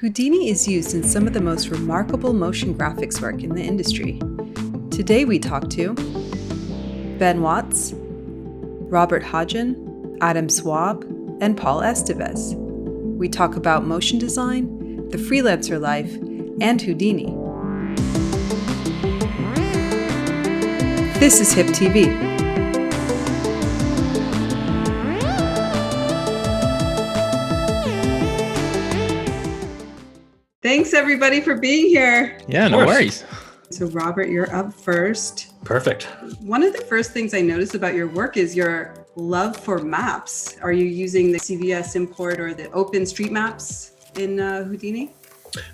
Houdini is used in some of the most remarkable motion graphics work in the industry. Today we talk to Ben Watts, Robert Hodgin, Adam Swaab, and Paul Esteves. We talk about motion design, the freelancer life, and Houdini. This is HIP TV. Thanks everybody for being here. Yeah, no worries. So Robert, you're up first. Perfect. One of the first things I noticed about your work is your love for maps. Are you using the CVS import or the OpenStreetMaps in Houdini?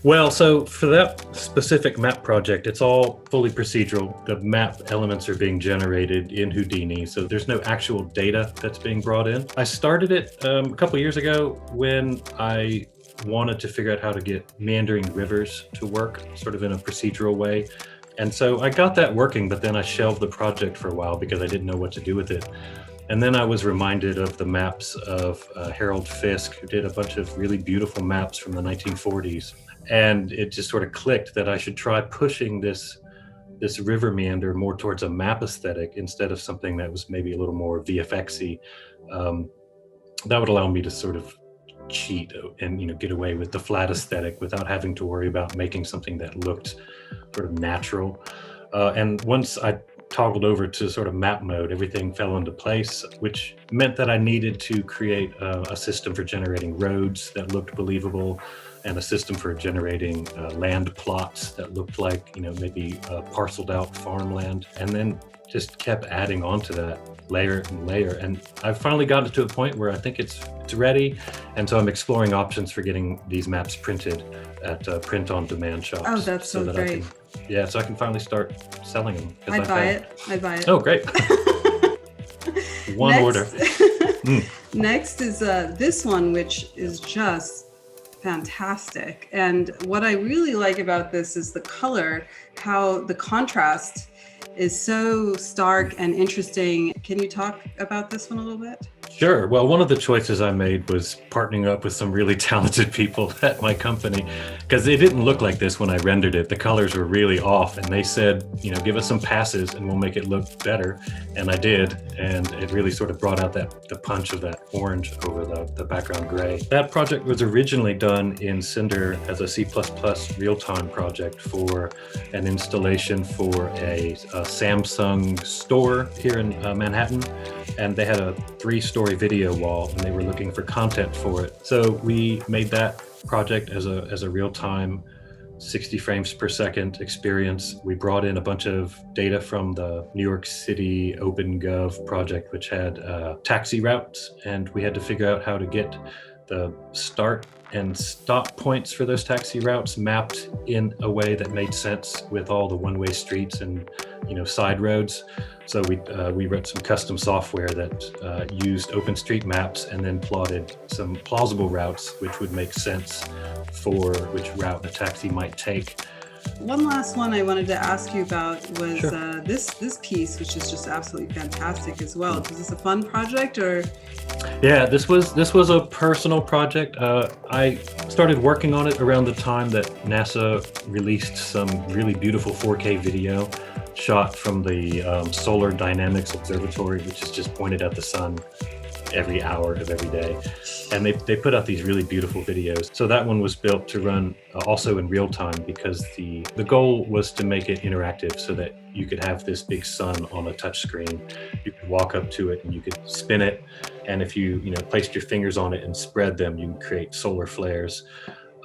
Well, so for that specific map project, it's all fully procedural. The map elements are being generated in Houdini, so there's no actual data that's being brought in. I started it a couple years ago when I wanted to figure out how to get meandering rivers to work sort of in a procedural way. And so I got that working, but then I shelved the project for a while because I didn't know what to do with it. And then I was reminded of the maps of Harold Fisk, who did a bunch of really beautiful maps from the 1940s. And it just sort of clicked that I should try pushing this river meander more towards a map aesthetic instead of something that was maybe a little more VFX-y. That would allow me to sort of cheat and get away with the flat aesthetic without having to worry about making something that looked sort of natural. And once I toggled over to sort of map mode, everything fell into place, which meant that I needed to create a system for generating roads that looked believable and a system for generating land plots that looked like maybe parceled out farmland, and then just kept adding on to that layer and layer. And I've finally gotten to a point where I think it's ready. And so I'm exploring options for getting these maps printed at print-on-demand shops. Oh, that's so great. So I can finally start selling them. I buy it. Oh, great. One order. Next is this one, which is just fantastic. And what I really like about this is the color, how the contrast is so stark and interesting. Can you talk about this one a little bit? Sure. Well, one of the choices I made was partnering up with some really talented people at my company, because it didn't look like this when I rendered it. The colors were really off, and they said, give us some passes and we'll make it look better. And I did, and it really sort of brought out the punch of that orange over the background gray. That project was originally done in Cinder as a C++ real-time project for an installation for a Samsung store here in Manhattan. And they had a 3-story video wall, and they were looking for content for it. So we made that project as a real-time 60 frames per second experience. We brought in a bunch of data from the New York City OpenGov project, which had taxi routes, and we had to figure out how to get the start and stop points for those taxi routes mapped in a way that made sense with all the one-way streets and side roads. So we wrote some custom software that used OpenStreetMaps and then plotted some plausible routes which would make sense for which route a taxi might take. One last one I wanted to ask you about was Sure. This piece, which is just absolutely fantastic as well. Was this a fun project or? Yeah, this was a personal project. I started working on it around the time that NASA released some really beautiful 4K video shot from the Solar Dynamics Observatory, which is just pointed at the sun every hour of every day. And they put out these really beautiful videos. So that one was built to run also in real time, because the goal was to make it interactive so that you could have this big sun on a touch screen. You could walk up to it and you could spin it. And if you placed your fingers on it and spread them, you can create solar flares.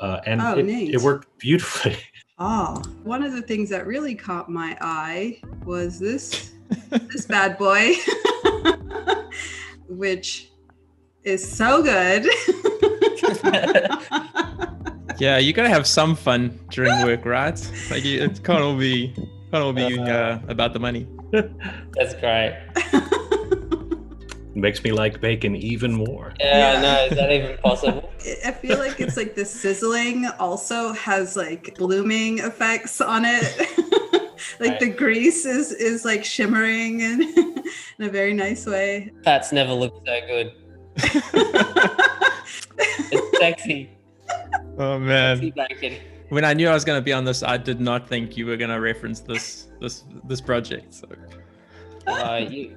It worked beautifully. Oh, one of the things that really caught my eye was this bad boy, which is so good. Yeah, you gotta have some fun during work, right? Like it can't all be about the money. That's great. Makes me like bacon even more. Yeah, no, is that even possible? I feel like it's like the sizzling also has like blooming effects on it. Like the grease is like shimmering and in a very nice way. Fats never look so good. It's sexy. Oh Sassy man. bacon. When I knew I was going to be on this, I did not think you were going to reference this project. So You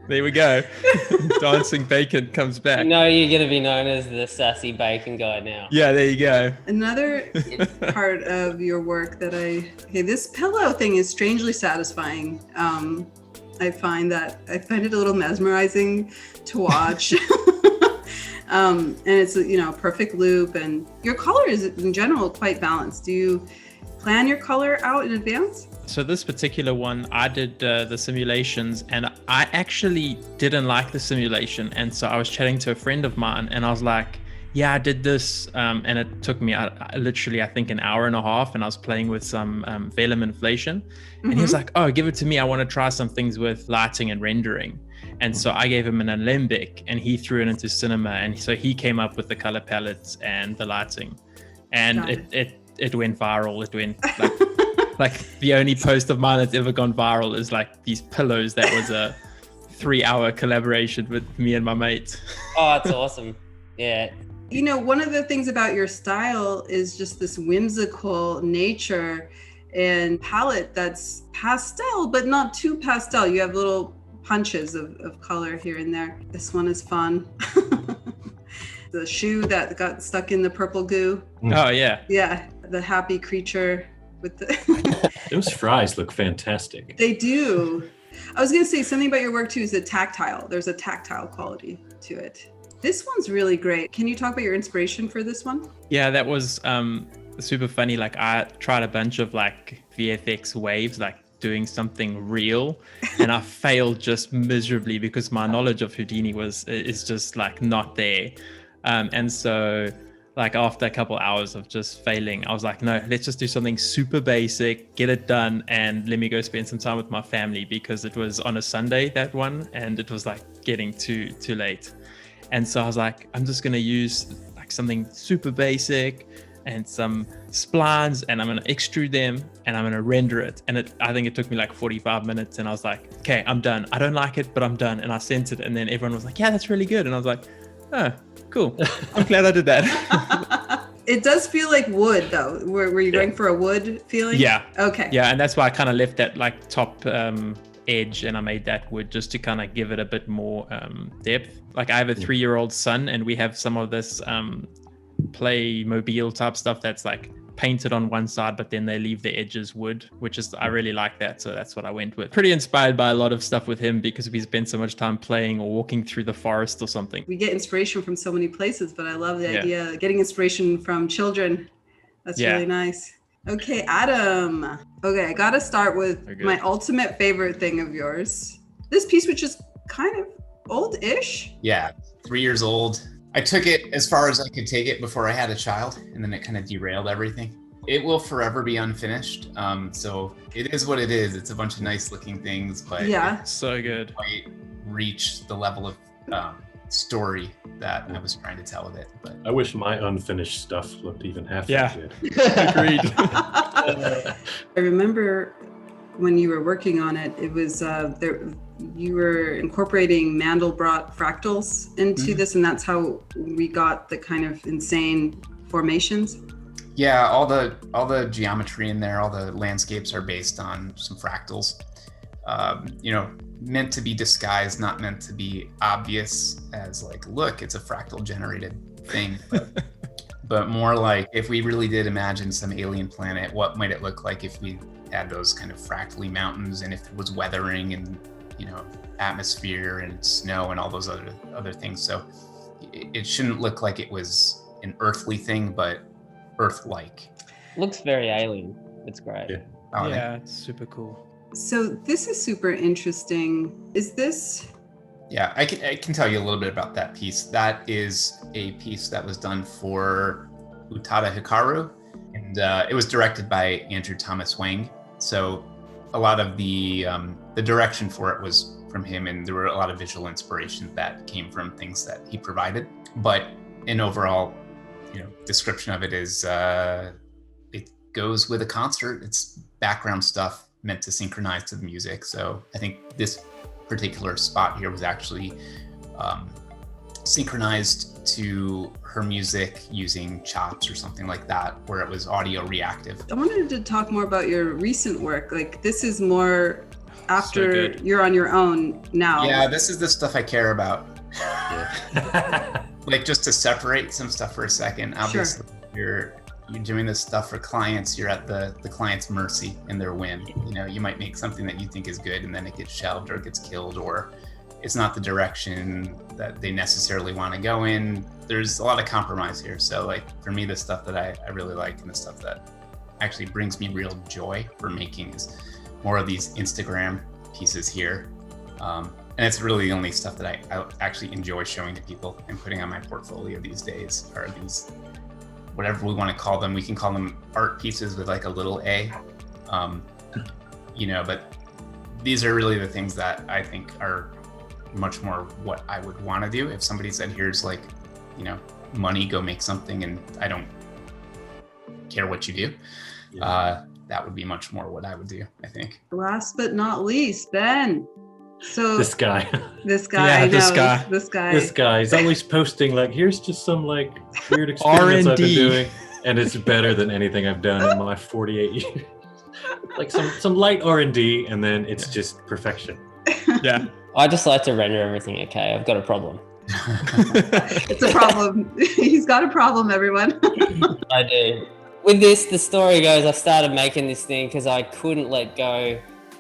there we go. Dancing bacon comes back. know you're going to be known as the sassy bacon guy now. Yeah, there you go. Another part of your work that this pillow thing is strangely satisfying. I find it a little mesmerizing to watch. And it's a perfect loop, and your color is in general quite balanced. Do you plan your color out in advance? So this particular one, I did the simulations, and I actually didn't like the simulation. And so I was chatting to a friend of mine, and I was like, yeah, I did this. And it took me literally, I think, an hour and a half, and I was playing with some vellum inflation. And he was like, oh, give it to me. I want to try some things with lighting and rendering. And so I gave him an alembic, and he threw it into cinema. And so he came up with the color palettes and the lighting. And it went viral. It went like the only post of mine that's ever gone viral is like these pillows. That was a 3-hour collaboration with me and my mate. Oh, that's awesome. Yeah. One of the things about your style is just this whimsical nature and palette that's pastel, but not too pastel. You have little punches of color here and there. This one is fun. The shoe that got stuck in the purple goo. Oh, yeah. Yeah, the happy creature with the... Those fries look fantastic. They do. I was going to say something about your work too is the tactile. There's a tactile quality to it. This one's really great. Can you talk about your inspiration for this one? Yeah, that was super funny. Like I tried a bunch of like VFX waves, like doing something real, and I failed just miserably because my knowledge of Houdini is just like not there. And so like after a couple hours of just failing, I was like, no, let's just do something super basic, get it done, and let me go spend some time with my family, because it was on a Sunday, that one, and it was like getting too late. And so I was like, I'm just gonna use like something super basic and some splines, and I'm gonna extrude them and I'm gonna render it. And I think it took me like 45 minutes, and I was like, okay, I'm done. I don't like it, but I'm done. And I sent it, and then everyone was like, yeah, that's really good. And I was like, oh, cool. I'm glad I did that. It does feel like wood though. Were you going for a wood feeling? Yeah. Okay. Yeah, and that's why I kind of left that like top edge, and I made that wood just to kind of give it a bit more depth. Like I have a 3-year-old son, and we have some of this Playmobil type stuff that's like painted on one side, but then they leave the edges wood, which is, I really like that. So that's what I went with. Pretty inspired by a lot of stuff with him because we spend so much time playing or walking through the forest or something. We get inspiration from so many places, but I love the idea of getting inspiration from children. That's really nice. Okay, Adam. Okay, I gotta start with my ultimate favorite thing of yours. This piece, which is kind of old-ish. Yeah, 3 years old. I took it as far as I could take it before I had a child, and then it kind of derailed everything. It will forever be unfinished. So it is what it is. It's a bunch of nice looking things, but it's so good. Quite reach the level of story that I was trying to tell with it. But I wish my unfinished stuff looked even half that good. Agreed. I remember when you were working on it, it was you were incorporating Mandelbrot fractals into this, and that's how we got the kind of insane formations. Yeah, all the geometry in there, all the landscapes are based on some fractals. Meant to be disguised, not meant to be obvious as like, look, it's a fractal generated thing. But more like, if we really did imagine some alien planet, what might it look like if we had those kind of fractally mountains, and if there was weathering and atmosphere and snow and all those other things. So it shouldn't look like it was an earthly thing, but Earth-like. Looks very alien. It's great. Yeah, it's super cool. So this is super interesting. Is this? Yeah, I can tell you a little bit about that piece. That is a piece that was done for Utada Hikaru, and it was directed by Andrew Thomas Wang. So a lot of the direction for it was from him, and there were a lot of visual inspirations that came from things that he provided. But in overall, description of it is it goes with a concert. It's background stuff meant to synchronize to the music. So I think this particular spot here was actually synchronized to her music using chops or something like that, where it was audio reactive. I wanted to talk more about your recent work. Like, this is more after So you're on your own now. Yeah, this is the stuff I care about. Yeah. Like, just to separate some stuff for a second, obviously you're doing this stuff for clients, you're at the client's mercy and their whim. You know, you might make something that you think is good and then it gets shelved or it gets killed, or it's not the direction that they necessarily want to go in. There's a lot of compromise here. So like, for me, the stuff that I really like and the stuff that actually brings me real joy for making is more of these Instagram pieces here. And it's really the only stuff that I actually enjoy showing to people and putting on my portfolio these days, are these, whatever we want to call them. We can call them art pieces with like a little a, you know, but these are really the things that I think are much more what I would want to do. If somebody said, here's like, you know, money, go make something, and I don't care what you do, that would be much more what I would do, I think. Last but not least, Ben. So This guy. I know, this guy. He's always posting like, here's just some like weird experiments I've been R&D. doing, and it's better than anything I've done in my 48 years. Like some light R&D, and then it's just perfection. Yeah. I just like to render everything okay. I've got a problem. It's a problem. He's got a problem, everyone. I do. With this, the story goes, I started making this thing because I couldn't let go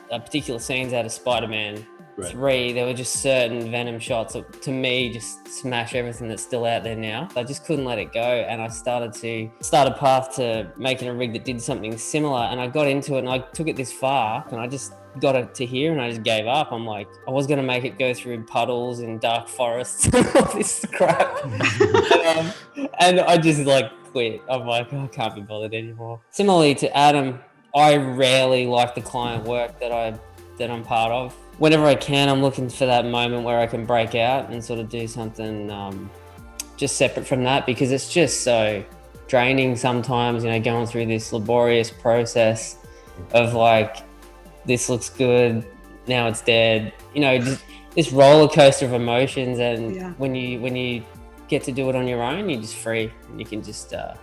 particular scenes out of Spider-Man 3. There were just certain Venom shots that, to me, just smash everything that's still out there now. I just couldn't let it go, and I started a path to making a rig that did something similar, and I got into it, and I took it this far, and I just got it to here, and I just gave up. I'm like, I was going to make it go through puddles and dark forests and all this crap. And I just like quit. I'm like, I can't be bothered anymore. Similarly to Adam, I rarely like the client work that I'm part of. Whenever I can, I'm looking for that moment where I can break out and sort of do something just separate from that, because it's just so draining sometimes, you know, going through this laborious process of like, this looks good, now it's dead. You know, just this roller coaster of emotions, and when you get to do it on your own, you're just free. And you can just let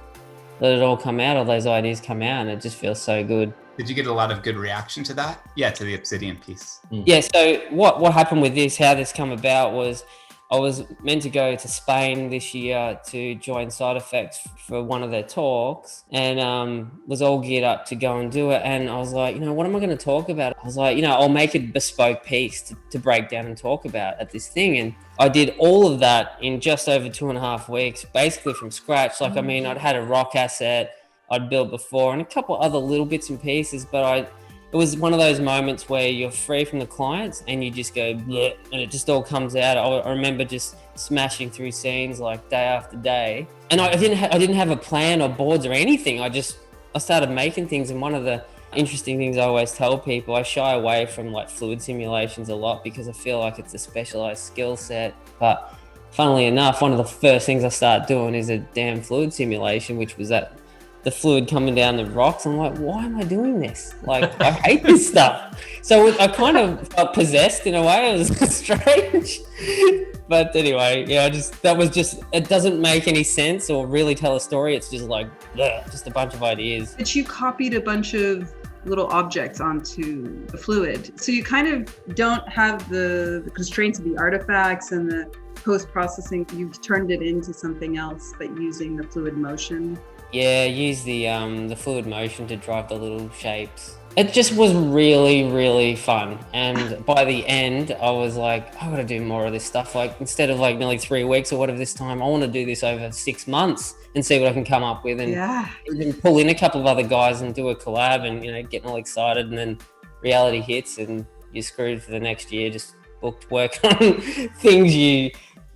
it all come out, all those ideas come out, and it just feels so good. Did you get a lot of good reaction to that? Yeah, to the obsidian piece. Yeah, so what happened with this, how this come about was, I was meant to go to Spain this year to join Side Effects for one of their talks, and was all geared up to go and do it. And I was like, you know, what am I going to talk about? I was like, you know, I'll make a bespoke piece to break down and talk about at this thing. And I did all of that in just over 2.5 weeks, basically from scratch. Like, I mean, I'd had a rock asset I'd built before and a couple other little bits and pieces, but it was one of those moments where you're free from the clients and you just go bleh, and it just all comes out. I remember just smashing through scenes like day after day, and I didn't have a plan or boards or anything. I started making things. And one of the interesting things I always tell people, I shy away from like fluid simulations a lot because I feel like it's a specialized skill set. But funnily enough, one of the first things I started doing is a damn fluid simulation, which was the fluid coming down the rocks. I'm like, why am I doing this? Like, I hate this stuff. So I kind of felt possessed in a way. It was strange. But anyway, yeah, it doesn't make any sense or really tell a story. It's just like, just a bunch of ideas. But you copied a bunch of little objects onto the fluid. So you kind of don't have the constraints of the artifacts and the post-processing. You've turned it into something else, but using the fluid motion. Yeah, use the fluid motion to drive the little shapes. It just was really, really fun. And by the end, I was like, I gotta do more of this stuff. Like, instead of like nearly 3 weeks or whatever this time, I want to do this over 6 months and see what I can come up with, and even pull in a couple of other guys and do a collab, and, you know, getting all excited. And then reality hits and you're screwed for the next year, just booked work on things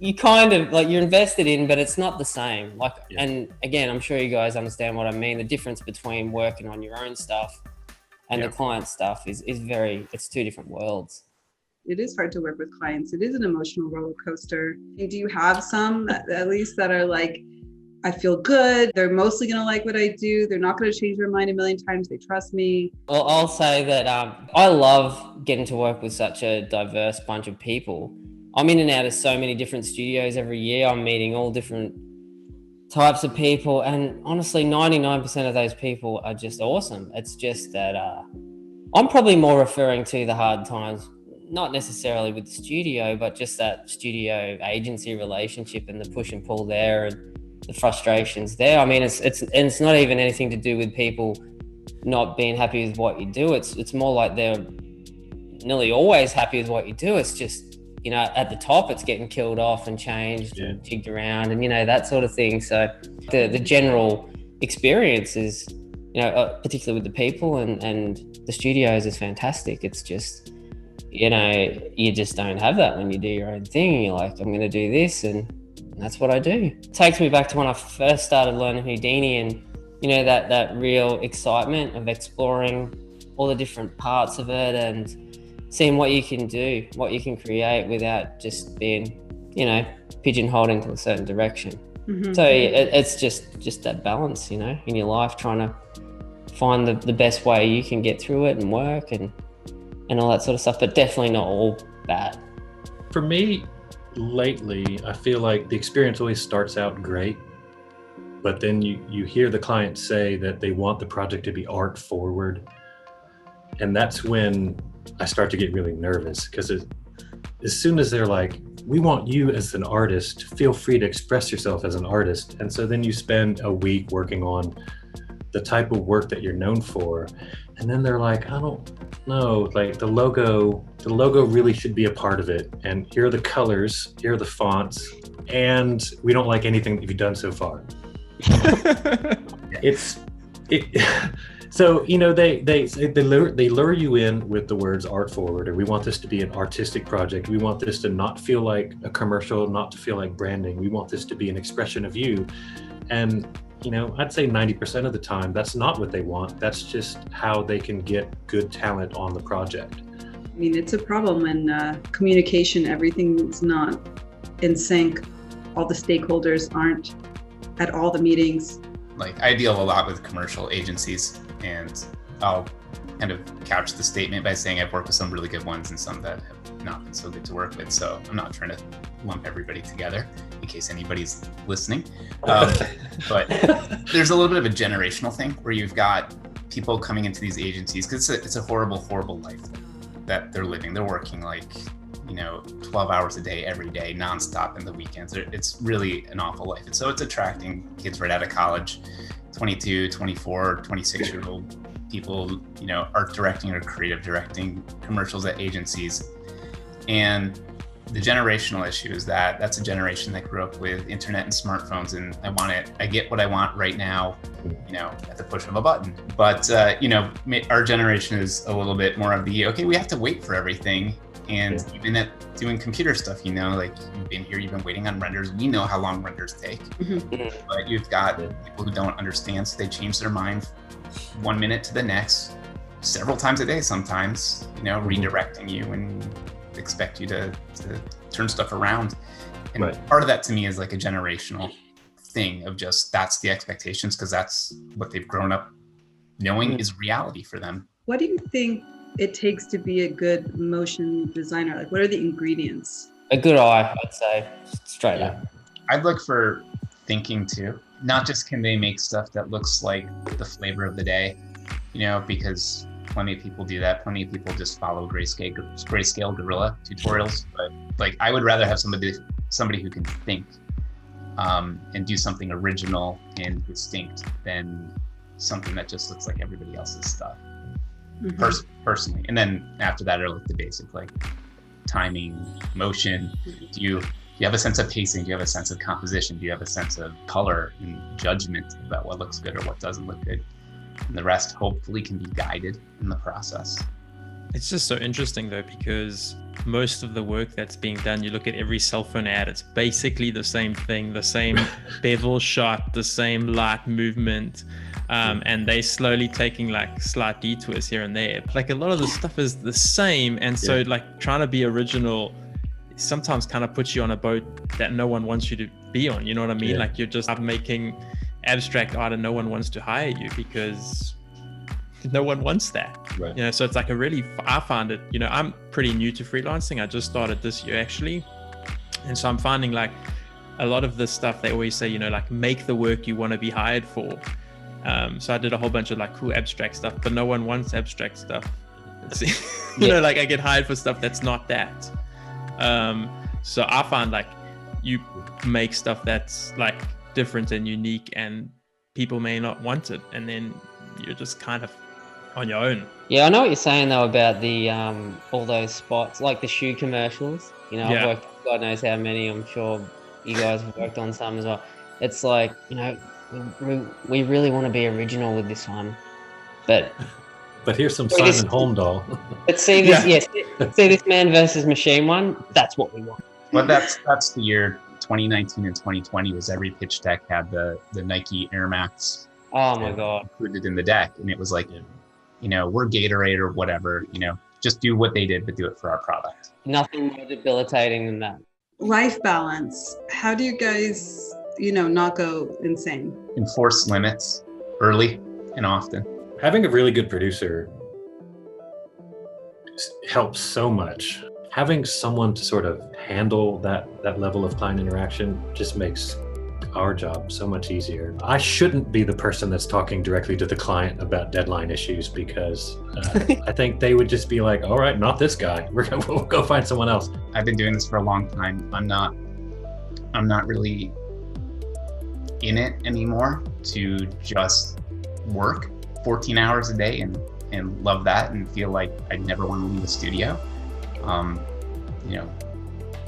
you kind of like you're invested in, but it's not the same. Like, and again, I'm sure you guys understand what I mean. The difference between working on your own stuff and the client stuff is it's two different worlds. It is hard to work with clients. It is an emotional roller coaster. And do you have some at least that are like, I feel good, they're mostly going to like what I do, they're not going to change their mind a million times, they trust me? Well, I'll say that I love getting to work with such a diverse bunch of people. I'm in and out of so many different studios every year. I'm meeting all different types of people, and honestly 99% of those people are just awesome. It's just that I'm probably more referring to the hard times, not necessarily with the studio, but just that studio agency relationship and the push and pull there and the frustrations there. I mean, it's not even anything to do with people not being happy with what you do. It's more like they're nearly always happy with what you do. It's just, you know, at the top, it's getting killed off and changed and jigged around and, you know, that sort of thing. So the general experience is, you know, particularly with the people and the studios, is fantastic. It's just, you know, you just don't have that when you do your own thing. You're like, I'm going to do this, and that's what I do. It takes me back to when I first started learning Houdini, and, you know, that real excitement of exploring all the different parts of it and seeing what you can do, what you can create without just being, you know, pigeonholed into a certain direction. Mm-hmm. So it's just that balance, you know, in your life, trying to find the best way you can get through it and work and all that sort of stuff, but definitely not all bad. For me, lately, I feel like the experience always starts out great, but then you hear the client say that they want the project to be art forward. And that's when I start to get really nervous, because as soon as they're like, we want you as an artist, feel free to express yourself as an artist. And so then you spend a week working on the type of work that you're known for. And then they're like, I don't know, like the logo really should be a part of it. And here are the colors, here are the fonts, and we don't like anything that you've done so far. So, you know, they lure you in with the words art forward, or we want this to be an artistic project. We want this to not feel like a commercial, not to feel like branding. We want this to be an expression of you. And, you know, I'd say 90% of the time, that's not what they want. That's just how they can get good talent on the project. I mean, it's a problem when communication, everything's not in sync. All the stakeholders aren't at all the meetings. Like, I deal a lot with commercial agencies, and I'll kind of couch the statement by saying I've worked with some really good ones and some that have not been so good to work with. So I'm not trying to lump everybody together in case anybody's listening. But there's a little bit of a generational thing where you've got people coming into these agencies, because it's a horrible, horrible life that they're living. They're working like, you know, 12 hours a day, every day, nonstop in the weekends. It's really an awful life. And so it's attracting kids right out of college, 22, 24, 26-year-old people, you know, art directing or creative directing commercials at agencies. And the generational issue is that that's a generation that grew up with internet and smartphones, and I get what I want right now, you know, at the push of a button. But, you know, our generation is a little bit more of the, okay, we have to wait for everything. And even at doing computer stuff, you know, like you've been here, you've been waiting on renders. We know how long renders take, but you've got people who don't understand. So they change their mind 1 minute to the next, several times a day, sometimes, you know, redirecting you and expect you to turn stuff around. And part of that to me is like a generational thing of just, that's the expectations, because that's what they've grown up knowing is reality for them. What do you think it takes to be a good motion designer? Like, what are the ingredients? A good eye, I'd say, straight up. I'd look for thinking too. Not just can they make stuff that looks like the flavor of the day, you know, because plenty of people do that. Plenty of people just follow grayscale gorilla tutorials. But like, I would rather have somebody who can think and do something original and distinct than something that just looks like everybody else's stuff. Personally. And then after that, I look at the basic, like timing, motion. Do you have a sense of pacing? Do you have a sense of composition? Do you have a sense of color and judgment about what looks good or what doesn't look good? And the rest hopefully can be guided in the process. It's just so interesting though, because most of the work that's being done, you look at every cell phone ad, it's basically the same thing, the same bevel shot, the same light movement. And they slowly taking like slight detours here and there. Like a lot of the stuff is the same. And so like trying to be original sometimes kind of puts you on a boat that no one wants you to be on. You know what I mean? Like you're just making abstract art and no one wants to hire you because no one wants that. You know, so it's like I find it, you know, I'm pretty new to freelancing. I just started this year actually. And so I'm finding like a lot of the stuff they always say, you know, like make the work you want to be hired for. So I did a whole bunch of like cool abstract stuff, but no one wants abstract stuff. You know, like I get hired for stuff that's not that. So I find like you make stuff that's like different and unique, and people may not want it, and then you're just kind of on your own. Yeah, I know what you're saying though about the all those spots, like the shoe commercials. You know, I've worked God knows how many. I'm sure you guys have worked on some as well. It's like, you know, we really want to be original with this one, but here's some Simon Holmdahl. Let's see this. See this Man versus Machine one. That's what we want. Well, that's the year 2019 and 2020 was every pitch deck had the Nike Air Max. Oh my God! Included in the deck, and it was like, you know, we're Gatorade or whatever. You know, just do what they did, but do it for our product. Nothing more debilitating than that. Life balance. How do you guys, you know, not go insane? Enforce limits early and often. Having a really good producer helps so much. Having someone to sort of handle that level of client interaction just makes our job so much easier. I shouldn't be the person that's talking directly to the client about deadline issues, because I think they would just be like, all right, not this guy. We'll go find someone else. I've been doing this for a long time. I'm not really in it anymore to just work 14 hours a day and love that and feel like I'd never want to leave the studio. You know,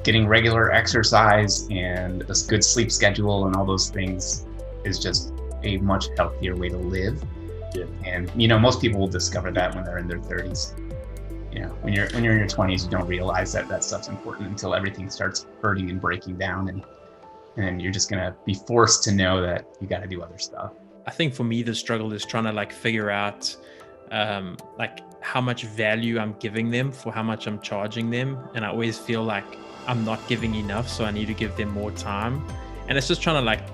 getting regular exercise and a good sleep schedule and all those things is just a much healthier way to live. Yeah. And, you know, most people will discover that when they're in their 30s. You know, when you're in your 20s, you don't realize that stuff's important until everything starts hurting and breaking down, and you're just gonna be forced to know that you got to do other stuff. I think for me, the struggle is trying to like figure out like how much value I'm giving them for how much I'm charging them. And I always feel like I'm not giving enough, so I need to give them more time. And it's just trying to like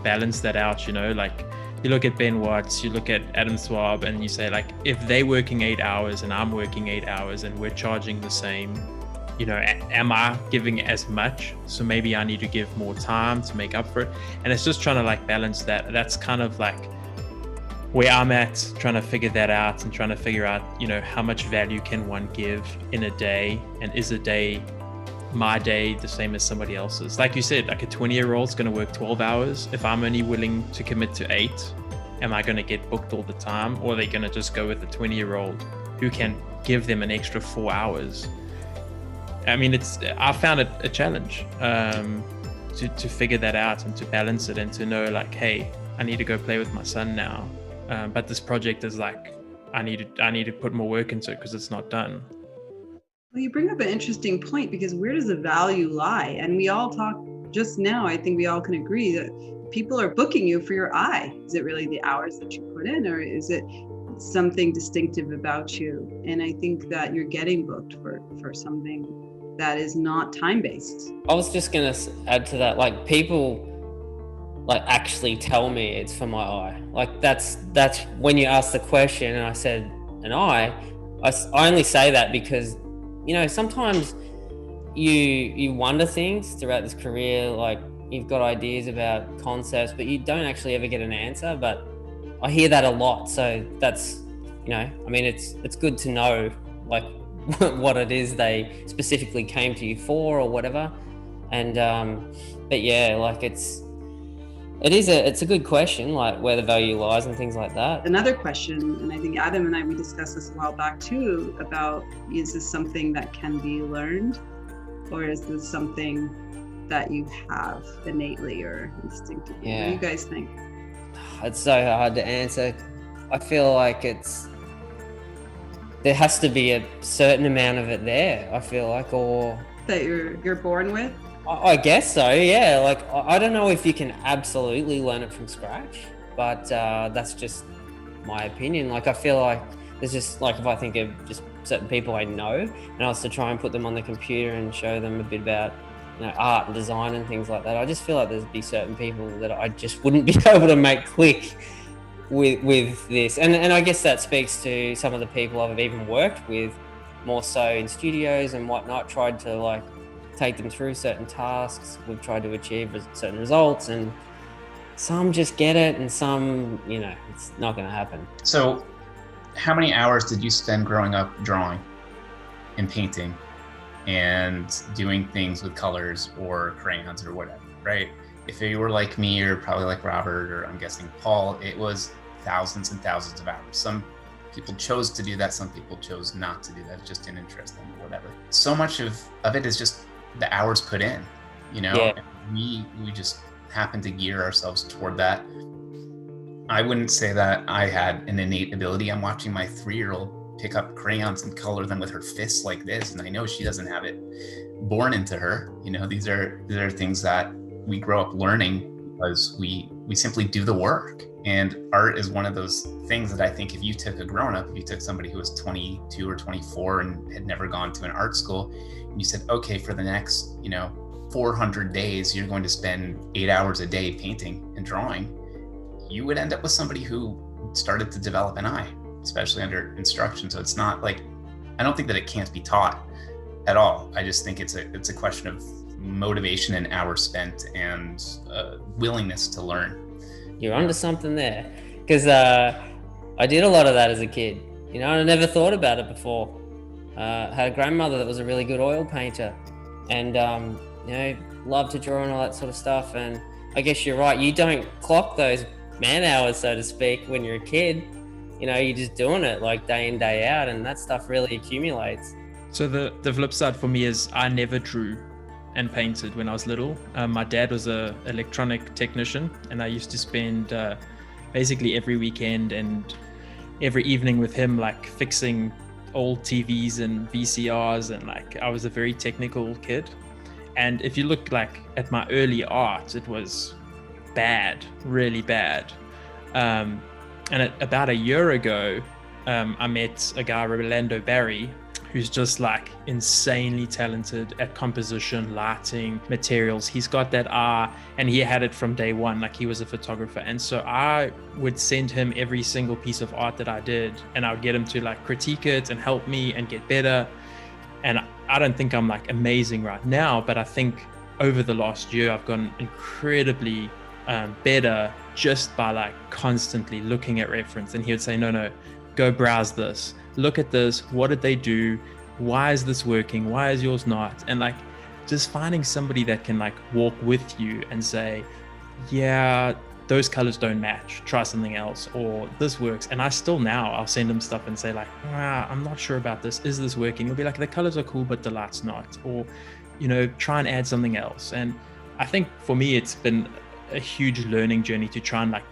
balance that out, you know, like you look at Ben Watts, you look at Adam Swaab, and you say like, if they're working 8 hours and I'm working 8 hours and we're charging the same, you know, am I giving as much? So maybe I need to give more time to make up for it. And it's just trying to like balance that. That's kind of like where I'm at, trying to figure that out and trying to figure out, you know, how much value can one give in a day, and is a day, my day, the same as somebody else's? Like you said, like a 20-year-old's going to work 12 hours. If I'm only willing to commit to 8, am I going to get booked all the time? Or are they going to just go with a 20-year-old who can give them an extra 4 hours? I mean, I found it a challenge to figure that out and to balance it and to know like, hey, I need to go play with my son now. But this project is like, I need to put more work into it because it's not done. Well, you bring up an interesting point, because where does the value lie? And we all talk just now, I think we all can agree that people are booking you for your eye. Is it really the hours that you put in, or is it something distinctive about you? And I think that you're getting booked for something that is not time-based. I was just going to add to that, like people like actually tell me it's for my eye. Like that's when you asked the question and I said an eye, I only say that because, you know, sometimes you wonder things throughout this career, like you've got ideas about concepts, but you don't actually ever get an answer. But I hear that a lot. So that's, you know, I mean, it's good to know like what it is they specifically came to you for or whatever. And, but yeah, like it's a good question, like where the value lies and things like that. Another question, and I think Adam and we discussed this a while back too, about is this something that can be learned, or is this something that you have innately or instinctively? Yeah. What do you guys think? It's so hard to answer. I feel like there has to be a certain amount of it there, I feel like, or that you're born with? I guess so, yeah. Like, I don't know if you can absolutely learn it from scratch, but that's just my opinion. Like, I feel like there's just, like, if I think of just certain people I know, and I was to try and put them on the computer and show them a bit about, you know, art and design and things like that, I just feel like there'd be certain people that I just wouldn't be able to make click with this. And I guess that speaks to some of the people I've even worked with, more so in studios and whatnot, tried to, like, take them through certain tasks. We've tried to achieve certain results, and some just get it, and some, it's not going to happen. So how many hours did you spend growing up drawing and painting and doing things with colors or crayons or whatever, right? If you were like me, or probably like Robert, or I'm guessing Paul, it was thousands and thousands of hours. Some people chose to do that. Some people chose not to do that. It's just an interest in or whatever. So much of it is just the hours put in, Yeah. We just happen to gear ourselves toward that. I wouldn't say that I had an innate ability. I'm watching my 3-year-old pick up crayons and color them with her fists like this, and I know she doesn't have it born into her. These are things that we grow up learning because we simply do the work. And art is one of those things that I think if you took a grown-up, if you took somebody who was 22 or 24 and had never gone to an art school, and you said, okay, for the next 400 days you're going to spend 8 hours a day painting and drawing, you would end up with somebody who started to develop an eye, especially under instruction. So it's not like, I don't think that it can't be taught at all. I just think it's a question of motivation and hours spent and willingness to learn. You're onto something there, because I did a lot of that as a kid. I never thought about it before. I had a grandmother that was a really good oil painter, and loved to draw and all that sort of stuff. And I guess you're right, you don't clock those man hours, so to speak, when you're a kid. You're just doing it like day in, day out, and that stuff really accumulates. So the flip side for me is I never drew and painted when I was little. My dad was a electronic technician, and I used to spend basically every weekend and every evening with him, like fixing old TVs and VCRs, and like I was a very technical kid. And if you look like at my early art, it was bad, really bad. And about a year ago, I met a guy, Rolando Barry, who's just like insanely talented at composition, lighting, materials. He's got that eye, and he had it from day one, like he was a photographer. And so I would send him every single piece of art that I did, and I would get him to like critique it and help me and get better. And I don't think I'm like amazing right now, but I think over the last year, I've gotten incredibly better just by like constantly looking at reference. And he would say, no, go browse this. Look at this. What did they do? Why is this working? Why is yours not? And like just finding somebody that can like walk with you and say, yeah, those colors don't match. Try something else, or this works. And I'll send him stuff and say like, I'm not sure about this. Is this working? He'll be like, the colors are cool, but the light's not. Or, try and add something else. And I think for me, it's been a huge learning journey to try and like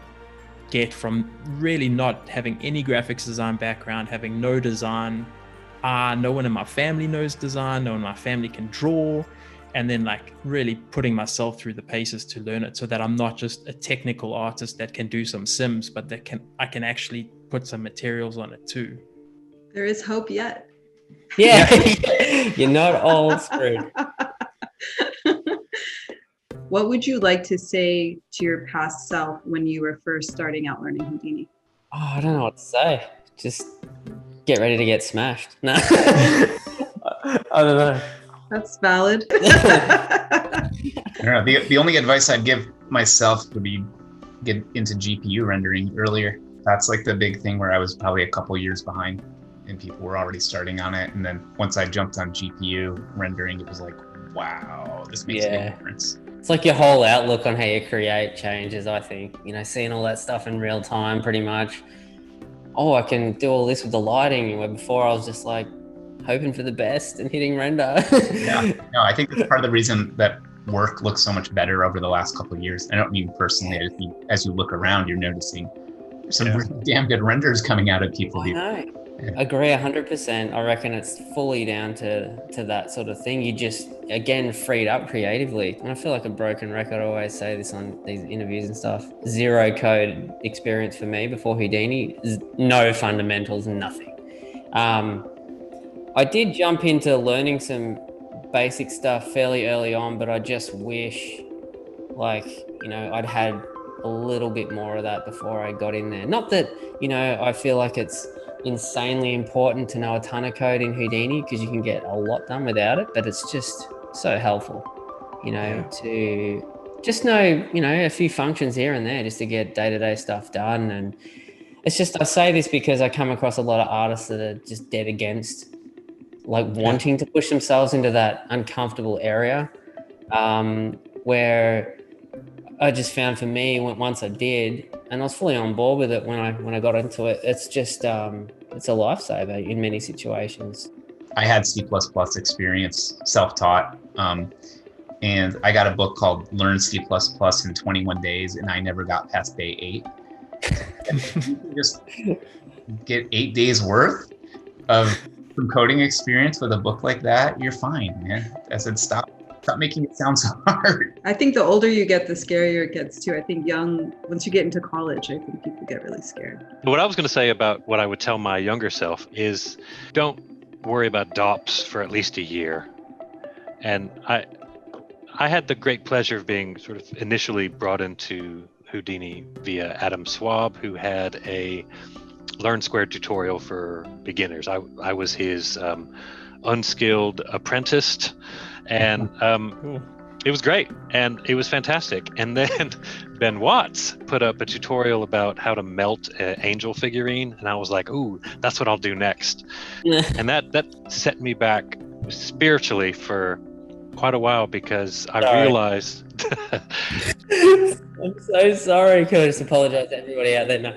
get from really not having any graphics design background, having no design. No one in my family knows design, no one in my family can draw, and then like really putting myself through the paces to learn it, so that I'm not just a technical artist that can do some sims, but I can actually put some materials on it too. There is hope yet. Yeah. You're not all screwed. What would you like to say to your past self when you were first starting out learning Houdini? Oh, I don't know what to say. Just get ready to get smashed. No. I don't know. That's valid. I don't know. The only advice I'd give myself would be get into GPU rendering earlier. That's like the big thing where I was probably a couple years behind and people were already starting on it. And then once I jumped on GPU rendering, it was like, wow, this makes a big difference. It's like your whole outlook on how you create changes, I think. Seeing all that stuff in real time pretty much. Oh, I can do all this with the lighting, where before I was just like hoping for the best and hitting render. Yeah, no, I think that's part of the reason that work looks so much better over the last couple of years. I don't mean personally, I just mean as you look around, you're noticing some really damn good renders coming out of people. I know. Agree 100%. I reckon it's fully down to that sort of thing. You just, again, freed up creatively. And I feel like a broken record. I always say this on these interviews and stuff. Zero code experience for me before Houdini. No fundamentals, nothing. I did jump into learning some basic stuff fairly early on, but I just wish, I'd had a little bit more of that before I got in there. Not that, I feel like it's insanely important to know a ton of code in Houdini, because you can get a lot done without it, but it's just so helpful, to just know, a few functions here and there just to get day-to-day stuff done. And it's just, I say this because I come across a lot of artists that are just dead against wanting to push themselves into that uncomfortable area, where I just found for me, once I did, and I was fully on board with it when I got into it, it's just it's a lifesaver in many situations. I had C++ experience, self-taught, and I got a book called Learn C++ in 21 Days, and I never got past day 8. You can just get 8 days worth of some coding experience with a book like that, you're fine, man. I said, stop making it sound so hard. I think the older you get, the scarier it gets too. I think once you get into college, I think people get really scared. What I was going to say about what I would tell my younger self is don't worry about DOPS for at least a year. And I had the great pleasure of being sort of initially brought into Houdini via Adam Swaab, who had a Learn Squared tutorial for beginners. I was his unskilled apprentice, and it was great and it was fantastic. And then Ben Watts put up a tutorial about how to melt an angel figurine, and I was like, ooh, that's what I'll do next. And that set me back spiritually for quite a while, because I realized I'm so sorry. Can I just apologize to everybody out there? No.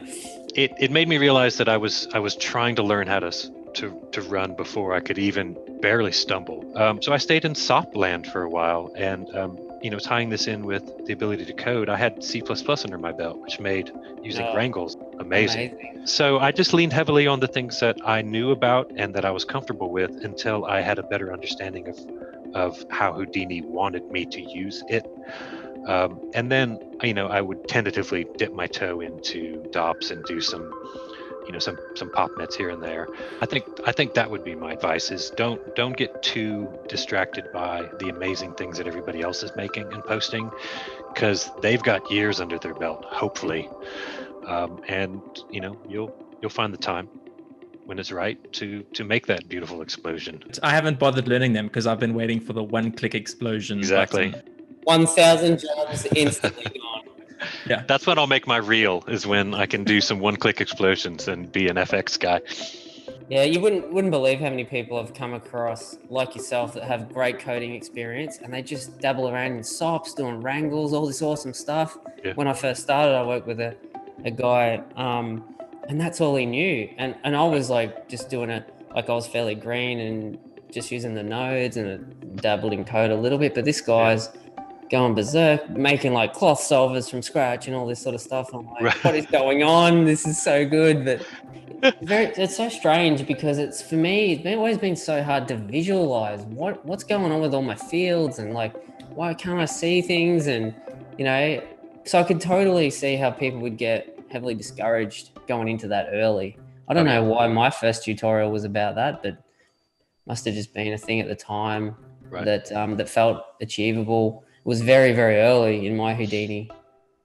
It made me realize that I was trying to learn how to run before I could even barely stumble. So I stayed in SOP land for a while, and tying this in with the ability to code, I had C++ under my belt, which made using Wrangles amazing. So I just leaned heavily on the things that I knew about and that I was comfortable with until I had a better understanding of how Houdini wanted me to use it. And then, I would tentatively dip my toe into DOPS and do some pop nets here and there. I think that would be my advice: is don't get too distracted by the amazing things that everybody else is making and posting, because they've got years under their belt, hopefully, and you'll find the time when it's right to make that beautiful explosion. I haven't bothered learning them because I've been waiting for the one-click explosion. Exactly. Button. 1,000 jobs instantly gone. Yeah, that's when I'll make my reel, is when I can do some one-click explosions and be an FX guy. Yeah, you wouldn't believe how many people I've come across like yourself that have great coding experience, and they just dabble around in SOPs, doing wrangles, all this awesome stuff. Yeah. When I first started, I worked with a guy, and that's all he knew. And I was just doing it I was fairly green and just using the nodes and dabbled in code a little bit. But this guy's going berserk, making cloth solvers from scratch and all this sort of stuff. I'm like, What is going on? This is so good. But it's so strange, because it's, for me, it's always been so hard to visualize what's going on with all my fields, and why can't I see things? And, so I could totally see how people would get heavily discouraged going into that early. I don't know why my first tutorial was about that, but must have just been a thing at the time that felt achievable. It was very, very early in my Houdini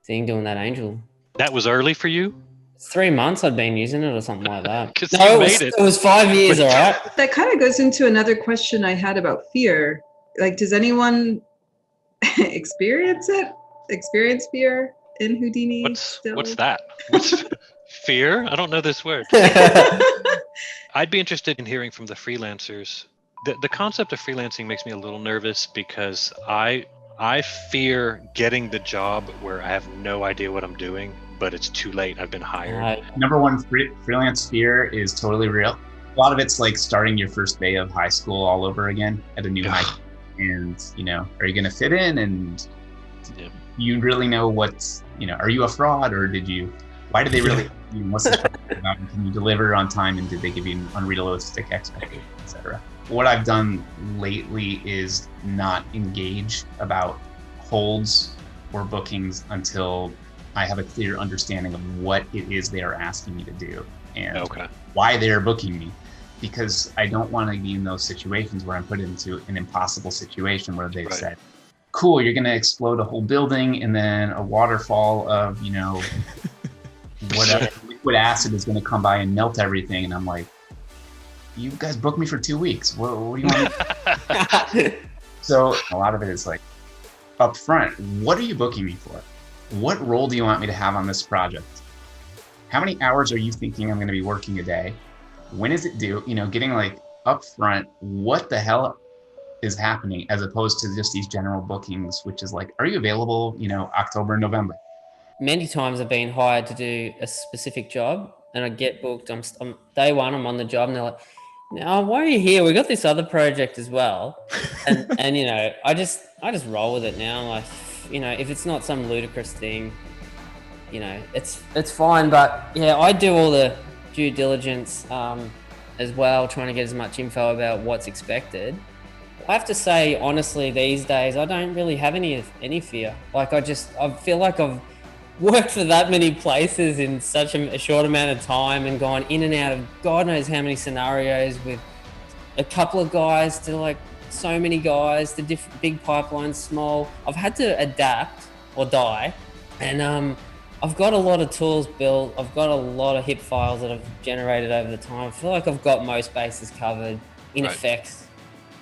thing, doing that angel. That was early for you? 3 months I'd been using it or something like that. No, it was 5 years, all right? That kind of goes into another question I had about fear. Does anyone experience fear in Houdini? What's that? Fear? I don't know this word. I'd be interested in hearing from the freelancers. The concept of freelancing makes me a little nervous, because I fear getting the job where I have no idea what I'm doing, but it's too late. I've been hired. Number one, freelance fear is totally real. A lot of it's like starting your first day of high school all over again at a new high school. And, are you going to fit in? And you really know what's, are you a fraud, or why did they really, what's this about? Can you deliver on time? And did they give you an unrealistic expectation, et cetera? What I've done lately is not engage about holds or bookings until I have a clear understanding of what it is they are asking me to do and why they're booking me. Because I don't want to be in those situations where I'm put into an impossible situation where they've said, cool, you're going to explode a whole building, and then a waterfall of, whatever liquid acid is going to come by and melt everything. And I'm like, you guys booked me for 2 weeks. What do you want? So a lot of it is like up front, what are you booking me for? What role do you want me to have on this project? How many hours are you thinking I'm going to be working a day? When is it due? Getting like up front, what the hell is happening, as opposed to just these general bookings, which is like, are you available, October, November? Many times I've been hired to do a specific job and I get booked. I'm day one, I'm on the job and they're like, "No, why are you here? We got this other project as well." And I just roll with it now. Like, if it's not some ludicrous thing, it's fine. But yeah, I do all the due diligence as well, trying to get as much info about what's expected. I have to say, honestly, these days I don't really have any fear. Like I feel like I've worked for that many places in such a short amount of time and gone in and out of God knows how many scenarios with a couple of guys to like so many guys, to different big pipelines, small. I've had to adapt or die, and I've got a lot of tools built. I've got a lot of hip files that I've generated over the time. I feel like I've got most bases covered in effects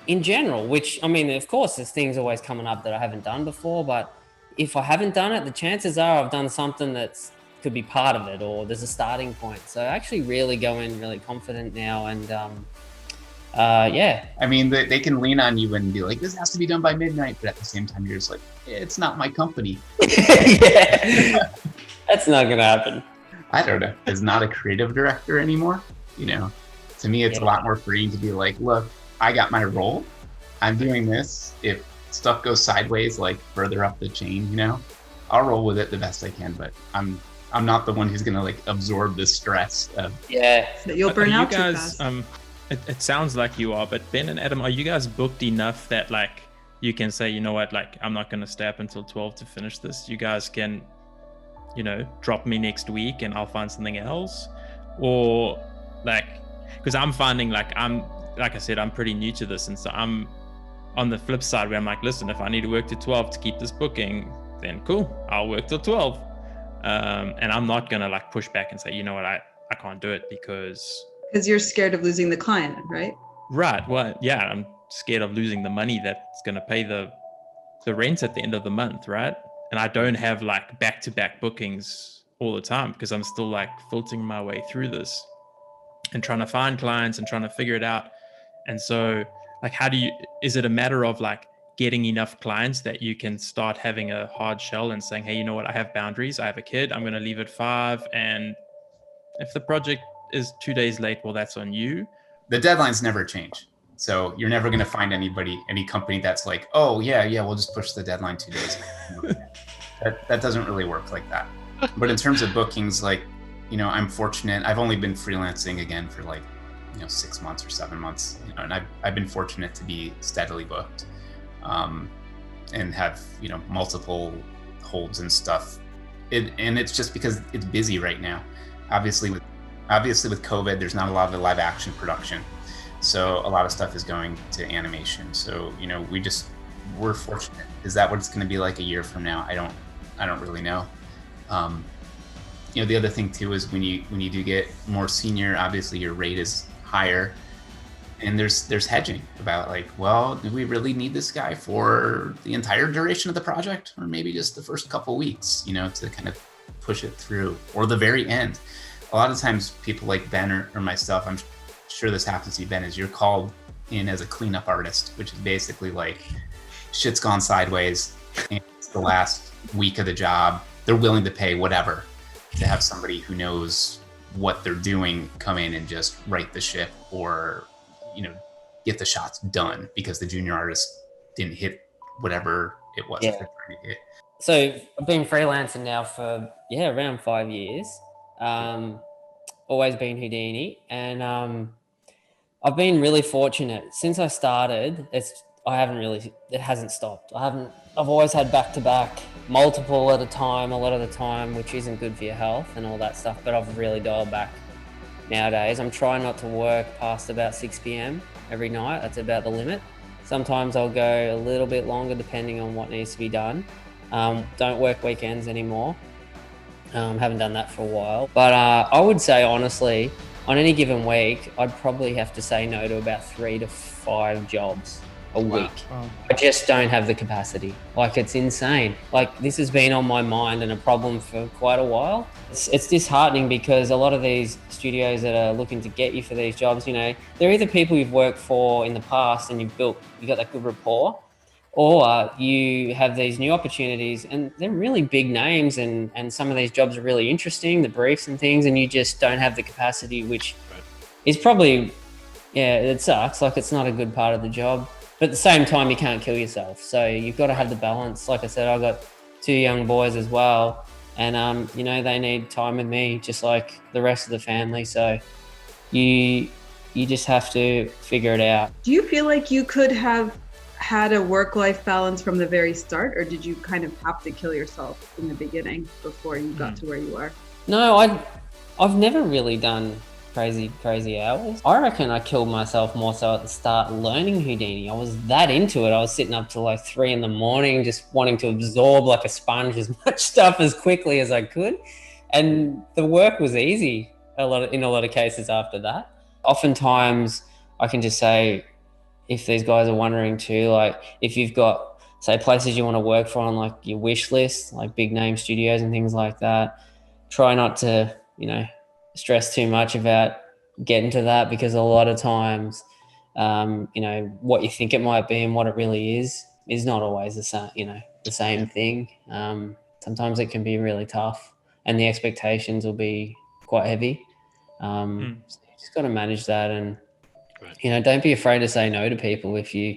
in general, which, I mean, of course, there's things always coming up that I haven't done before, but if I haven't done it, the chances are I've done something that's could be part of it, or there's a starting point. So I actually really go in really confident now, and yeah. I mean, they can lean on you and be like, this has to be done by midnight, but at the same time, you're just like, it's not my company. Yeah, that's not gonna happen. I don't know. Is not a creative director anymore. To me, it's a lot more freeing to be like, look, I got my role. I'm doing this. If stuff goes sideways, like further up the chain, I'll roll with it the best I can, but I'm not the one who's gonna like absorb the stress of that you'll burn out you guys, too fast. It sounds like you are, but Ben and Adam, are you guys booked enough that like you can say, you know what, like I'm not gonna stay up until 12 to finish this? You guys can, drop me next week and I'll find something else? Or like, because I'm finding like I said, I'm pretty new to this, and so I'm on the flip side where I'm like, listen, if I need to work to 12 to keep this booking, then cool, I'll work till 12. And I'm not gonna like push back and say, you know what, I can't do it because you're scared of losing the client, right? Right. Well, yeah, I'm scared of losing the money that's gonna pay the rent at the end of the month, right? And I don't have like back-to-back bookings all the time because I'm still like filtering my way through this and trying to find clients and trying to figure it out. And so like, is it a matter of like getting enough clients that you can start having a hard shell and saying, hey, you know what, I have boundaries, I have a kid, I'm going to leave at 5. And if the project is 2 days late, well, that's on you. The deadlines never change. So you're never going to find any company that's like, oh yeah, we'll just push the deadline 2 days. That doesn't really work like that. But in terms of bookings, like, I'm fortunate. I've only been freelancing again for like, 6 months or 7 months, and I've been fortunate to be steadily booked, and have, multiple holds and stuff. And it's just because it's busy right now. Obviously with COVID, there's not a lot of live action production. So a lot of stuff is going to animation. So, we're fortunate. Is that what it's going to be like a year from now? I don't really know. The other thing too is when you do get more senior, obviously your rate is higher, and there's hedging about like, well, do we really need this guy for the entire duration of the project, or maybe just the first couple weeks, to kind of push it through, or the very end. A lot of times people like Ben or myself, I'm sure this happens to you, Ben, is you're called in as a cleanup artist, which is basically like shit's gone sideways and it's the last week of the job. They're willing to pay whatever to have somebody who knows what they're doing come in and just right the ship, or get the shots done because the junior artist didn't hit whatever it was they're trying to hit. So I've been freelancing now for around 5 years. Always been Houdini, and I've been really fortunate since I started. It hasn't stopped. I've always had back-to-back, multiple at a time, a lot of the time, which isn't good for your health and all that stuff, but I've really dialed back nowadays. I'm trying not to work past about 6 p.m. every night. That's about the limit. Sometimes I'll go a little bit longer depending on what needs to be done. Don't work weekends anymore. Haven't done that for a while. But I would say, honestly, on any given week, I'd probably have to say no to about 3 to 5 jobs a week. Wow. I just don't have the capacity. Like, it's insane. Like, this has been on my mind and a problem for quite a while. It's disheartening because a lot of these studios that are looking to get you for these jobs, you know, they're either people you've worked for in the past and you got that good rapport, or you have these new opportunities and they're really big names and some of these jobs are really interesting, the briefs and things, and you just don't have the capacity, which is probably, yeah, it sucks. Like, it's not a good part of the job. But at the same time, you can't kill yourself. So you've got to have the balance. Like I said, I've got 2 young boys as well. And, you know, they need time with me just like the rest of the family. So you just have to figure it out. Do you feel like you could have had a work-life balance from the very start, or did you kind of have to kill yourself in the beginning before you got to where you are? No, I've never really done crazy hours. I reckon I killed myself more so at the start learning Houdini. I was that into it. I was sitting up till like 3 a.m, just wanting to absorb like a sponge as much stuff as quickly as I could. And the work was easy in a lot of cases after that. Oftentimes I can just say, if these guys are wondering too, like if you've got, say, places you want to work for on like your wish list, like big name studios and things like that, try not to, you know, stress too much about getting to that, because a lot of times, you know, what you think it might be and what it really is not always the same, you know, the same thing. Sometimes it can be really tough and the expectations will be quite heavy. So you just got to manage that, and, you know, don't be afraid to say no to people if you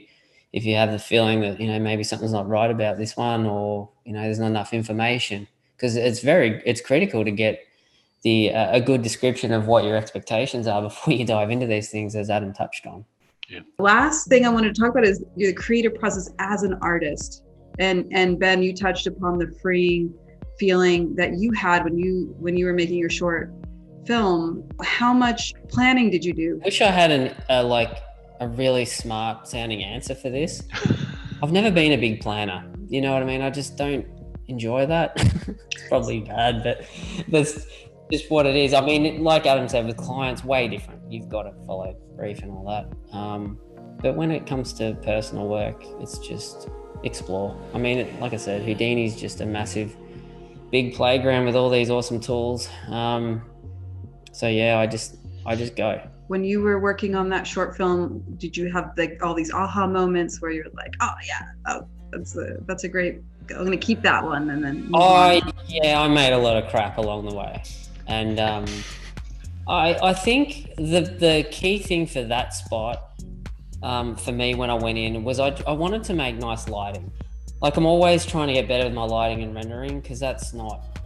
have the feeling that, you know, maybe something's not right about this one, or, you know, there's not enough information, because it's critical to get a good description of what your expectations are before you dive into these things, as Adam touched on. Yeah. Last thing I wanted to talk about is the creative process as an artist. And Ben, you touched upon the freeing feeling that you had when you were making your short film. How much planning did you do? I wish I had a really smart sounding answer for this. I've never been a big planner. You know what I mean? I just don't enjoy that. It's probably bad, but that's just what it is. I mean, like Adam said, with clients, way different. You've got to follow brief and all that. But when it comes to personal work, it's just explore. I mean, like I said, Houdini's just a massive, big playground with all these awesome tools. So yeah, I just go. When you were working on that short film, did you have like all these aha moments where you're like, oh yeah, that's a great, I'm gonna keep that one, and then I made a lot of crap along the way. And I think the key thing for that spot, for me when I went in, was I wanted to make nice lighting. Like, I'm always trying to get better with my lighting and rendering, because that's not,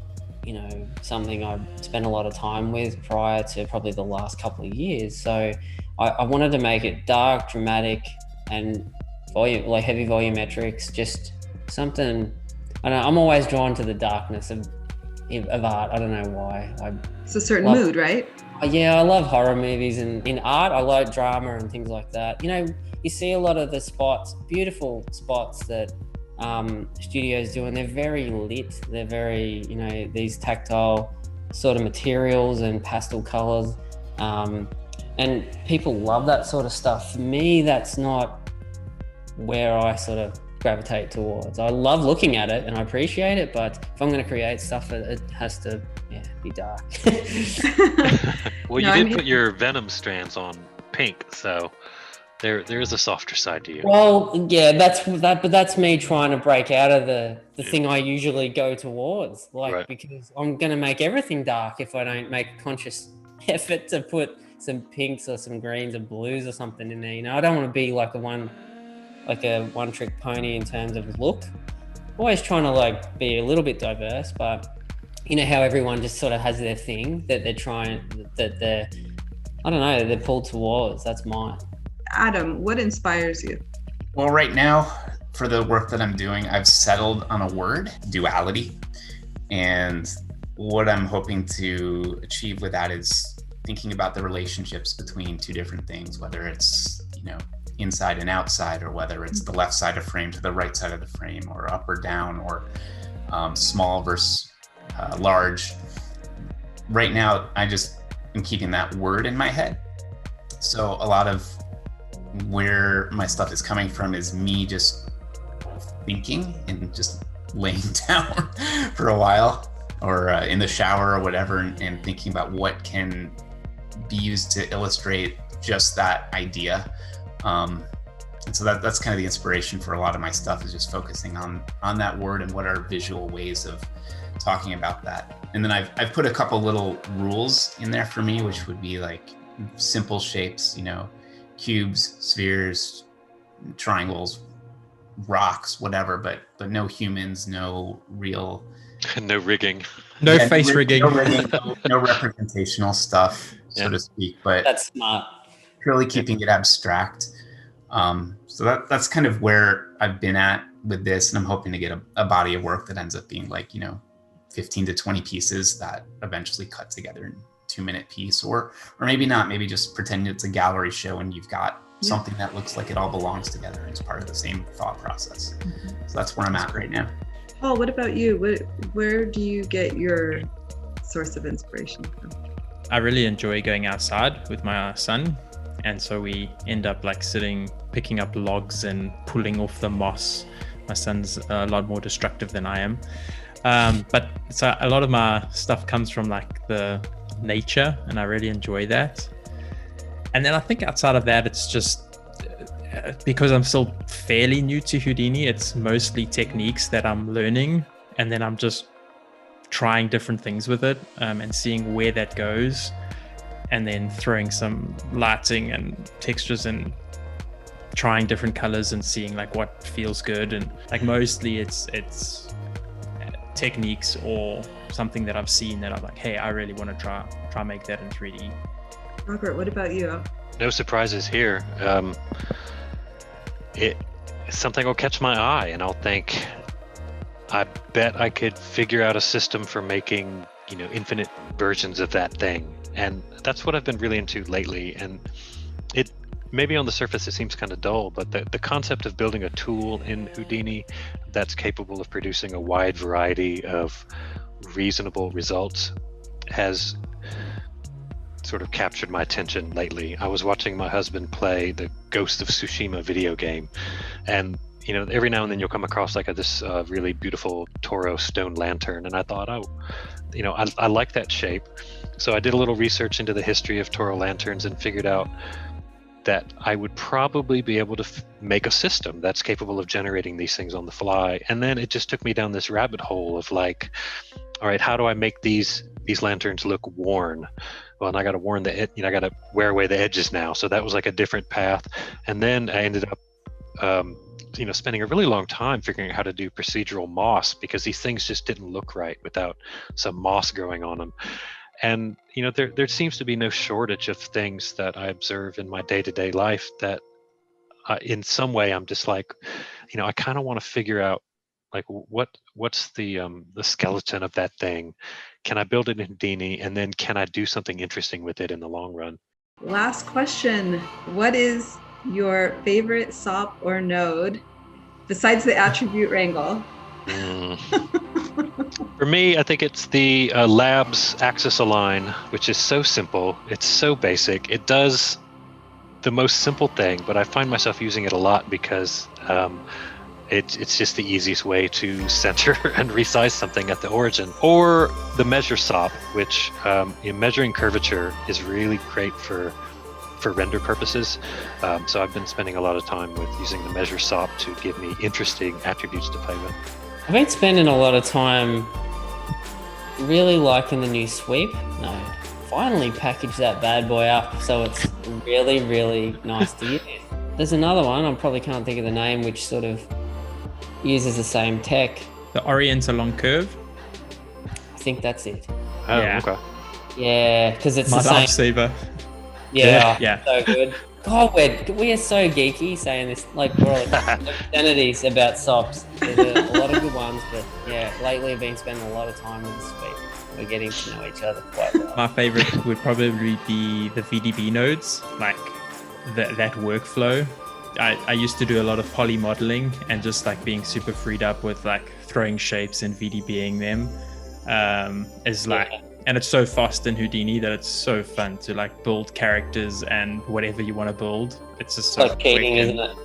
you know, something I've spent a lot of time with prior to probably the last couple of years. So I wanted to make it dark, dramatic, and volume, like heavy volumetrics, just something. I don't know, I'm always drawn to the darkness of art. I don't know why. It's a certain mood, right? Yeah, I love horror movies, and in art, I like drama and things like that. You know, you see a lot of the spots, beautiful spots that studios do, and they're very lit. They're very, you know, these tactile sort of materials and pastel colors. And people love that sort of stuff. For me, that's not where I sort of gravitate towards. I love looking at it and I appreciate it, but if I'm going to create stuff, it has to be dark. Well, you did put your Venom strands on pink, so there is a softer side to you. Well, yeah, but that's me trying to break out of the thing I usually go towards, because I'm going to make everything dark if I don't make a conscious effort to put some pinks or some greens or blues or something in there. You know, I don't want to be like a one-trick pony in terms of look. Always trying to be a little bit diverse, but you know how everyone just sort of has their thing that they're pulled towards. That's mine. Adam, what inspires you? Well, right now, for the work that I'm doing, I've settled on a word: duality. And what I'm hoping to achieve with that is thinking about the relationships between two different things, whether it's, you know, inside and outside, or whether it's the left side of frame to the right side of the frame, or up or down, or small versus large. Right now, I just am keeping that word in my head. So a lot of where my stuff is coming from is me just thinking and just laying down for a while, or in the shower or whatever, and thinking about what can be used to illustrate just that idea. And so that's kind of the inspiration for a lot of my stuff, is just focusing on that word and what are visual ways of talking about that. And then I've put a couple little rules in there for me, which would be like simple shapes, cubes, spheres, triangles, rocks, whatever, but no humans, no real, No rigging. No face rigging. No representational stuff, so to speak, but That's smart. purely keeping it abstract. So that's kind of where I've been at with this, and I'm hoping to get a body of work that ends up being like 15 to 20 pieces that eventually cut together in a 2-minute piece, or maybe not, maybe just pretend it's a gallery show and you've got something that looks like it all belongs together and is part of the same thought process. So that's where I'm at right now. Paul, what about you? Where do you get your source of inspiration from? I really enjoy going outside with my son. And so we end up like picking up logs and pulling off the moss. My son's a lot more destructive than I am. But so a lot of my stuff comes from like the nature, and I really enjoy that. And then I think outside of that, it's just because I'm still fairly new to Houdini, it's mostly techniques that I'm learning, and then I'm just trying different things with it and seeing where that goes, and then throwing some lighting and textures and trying different colors and seeing like what feels good. And like mostly it's techniques or something that I've seen that I'm like, hey, I really want to try make that in 3D. Robert, what about you? No surprises here. Something will catch my eye and I'll think, I bet I could figure out a system for making, infinite versions of that thing. And that's what I've been really into lately. And it maybe on the surface it seems kind of dull, but the concept of building a tool in Houdini that's capable of producing a wide variety of reasonable results has sort of captured my attention lately. I was watching my husband play the Ghost of Tsushima video game, and every now and then you'll come across like this really beautiful Toro stone lantern, and I thought, I like that shape. So I did a little research into the history of Toro lanterns and figured out that I would probably be able to make a system that's capable of generating these things on the fly. And then it just took me down this rabbit hole of like, all right, how do I make these lanterns look worn? Well, and I got to warn the I got to wear away the edges now. So that was like a different path. And then I ended up, spending a really long time figuring out how to do procedural moss, because these things just didn't look right without some moss growing on them. And there seems to be no shortage of things that I observe in my day-to-day life that in some way I'm just like, I kind of want to figure out like what's the skeleton of that thing. Can I build it in Houdini, and then can I do something interesting with it in the long run? Last question. What is your favorite SOP or node besides the attribute wrangle? For me, I think it's the Labs Axis Align, which is so simple. It's so basic. It does the most simple thing, but I find myself using it a lot because it's just the easiest way to center and resize something at the origin. Or the Measure SOP, which measuring curvature is really great for render purposes. So I've been spending a lot of time with using the Measure SOP to give me interesting attributes to play with. I've been spending a lot of time really liking the new sweep node. Finally packaged that bad boy up, so it's really, really nice to use. There's another one, I probably can't think of the name, which sort of uses the same tech. The Orient Along Curve? I think that's it. Oh, Yeah. okay. Yeah, because it's My the same. lifesaver. Yeah, so good. God, we are so geeky saying this, like we're all obscenities about SOPs. There's a lot of good ones, but yeah, lately I've been spending a lot of time with the sweep. We're getting to know each other quite well. My favorite would probably be the VDB nodes, like that workflow. I used to do a lot of poly modeling and just like being super freed up with like throwing shapes and VDBing them is like and it's so fast in Houdini that it's so fun to like build characters and whatever you want to build. It's just so Like cheating, quick isn't and- it?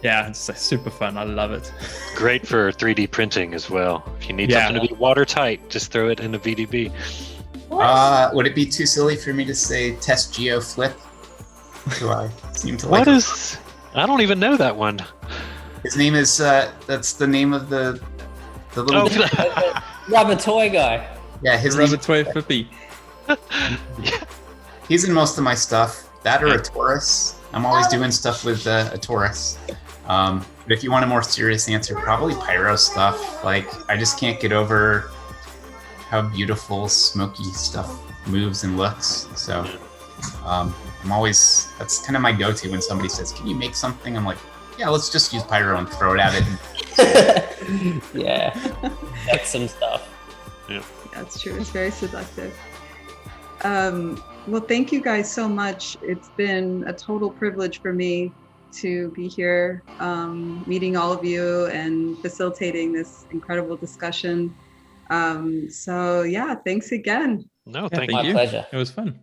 Yeah, it's super fun. I love it. Great for 3D printing as well. If you need Yeah. something to be watertight, just throw it in a VDB. Would it be too silly for me to say test geo flip? Do I seem to What like is? I don't even know that one. His name is that's the name of the little Oh, Rubber toy guy. yeah, his Rubber name, toy flippy. he's in most of my stuff. That or a Taurus. I'm always doing stuff with a Taurus. But if you want a more serious answer, probably pyro stuff. Like I just can't get over how beautiful smoky stuff moves and looks. So I'm always, that's kind of my go-to when somebody says, "Can you make something?" I'm like, yeah, let's just use pyro and throw it at it. Yeah. That's some stuff. That's true. It's very seductive. Well, thank you guys so much. It's been a total privilege for me to be here, meeting all of you and facilitating this incredible discussion. So yeah, thanks again. no, Yeah, thank thank you. you. pleasure. It was fun.